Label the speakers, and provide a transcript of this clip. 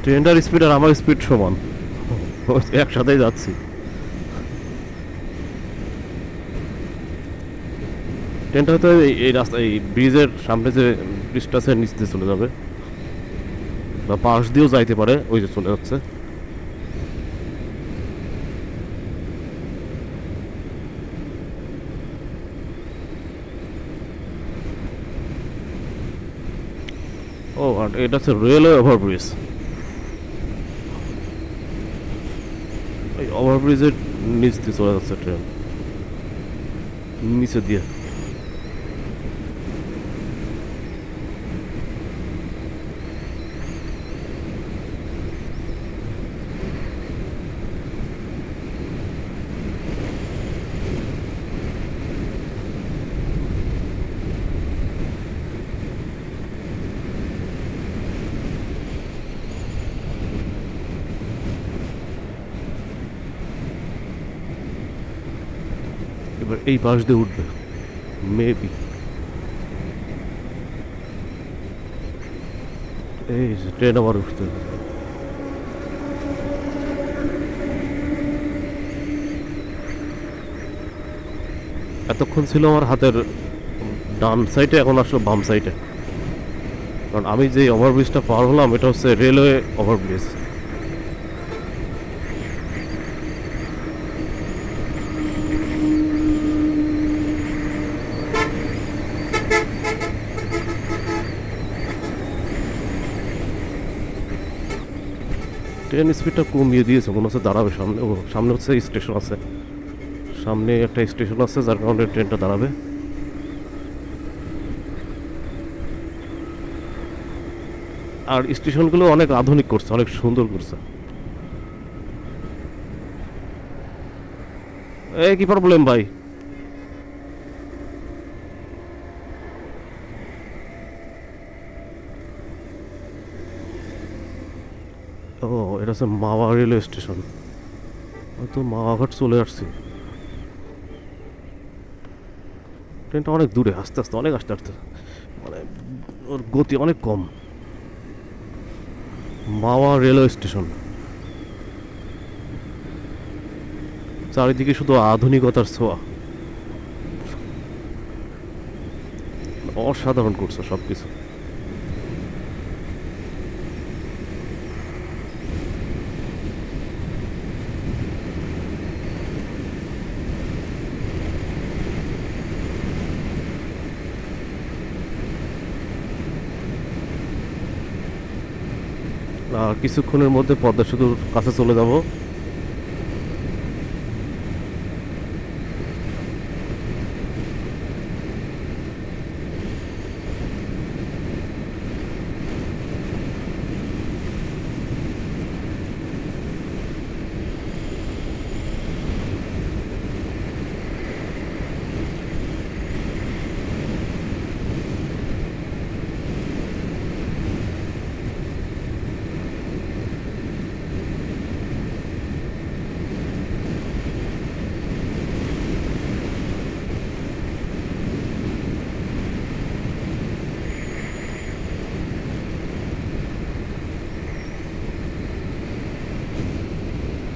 Speaker 1: ট্রেনটার speed আর আমার speed সমান, একসাথেই যাচ্ছি। ট্রেনটা হয়তো এই রাস্তা, এই ব্রিজের সামনে যে ব্রিজটা আছে নিচ দিয়ে চলে যাবে, বা পাশ দিয়েও যাইতে পারে, ওই যে চলে যাচ্ছে। ও, আর এটা হচ্ছে রেলওয়ে ওভারব্রিজ। এই ওভারব্রিজের নিচ দিয়ে চলে যাচ্ছে ট্রেন, নিচে দিয়ে। এবার এই পাশ দিয়ে উঠবে মেবি। এই যে ট্রেন আবার উঠতে, এতক্ষণ ছিল আমার হাতের ডান সাইডে, এখন আসলে বাম সাইডে। কারণ আমি যে ওভারব্রিজটা পার হলাম এটা হচ্ছে রেলওয়ে ওভারব্রিজ। ট্রেন স্পিডটা কমিয়ে দিয়েছে, মনে হচ্ছে দাঁড়াবে সামনে। ও, সামনে হচ্ছে স্টেশন আছে, সামনে একটা স্টেশন আছে, যার কারণে ট্রেনটা দাঁড়াবে। আর স্টেশনগুলো অনেক আধুনিক করছে, অনেক সুন্দর করছে। এ কি প্রবলেম ভাই? ও, এটা হচ্ছে মাওয়া রেলওয়ে স্টেশন। হয়তো মাওয়াঘাট চলে আসছি। ট্রেনটা অনেক দূরে, আস্তে আস্তে, অনেক আস্তে আস্তে, মানে ওর গতি অনেক কম। মাওয়া রেলওয়ে স্টেশন, চারিদিকে শুধু আধুনিকতার ছোঁয়া। অসাধারণ করছে সব কিছু। আর কিছুক্ষণের মধ্যে পদ্মা সেতুর কাছে চলে যাব।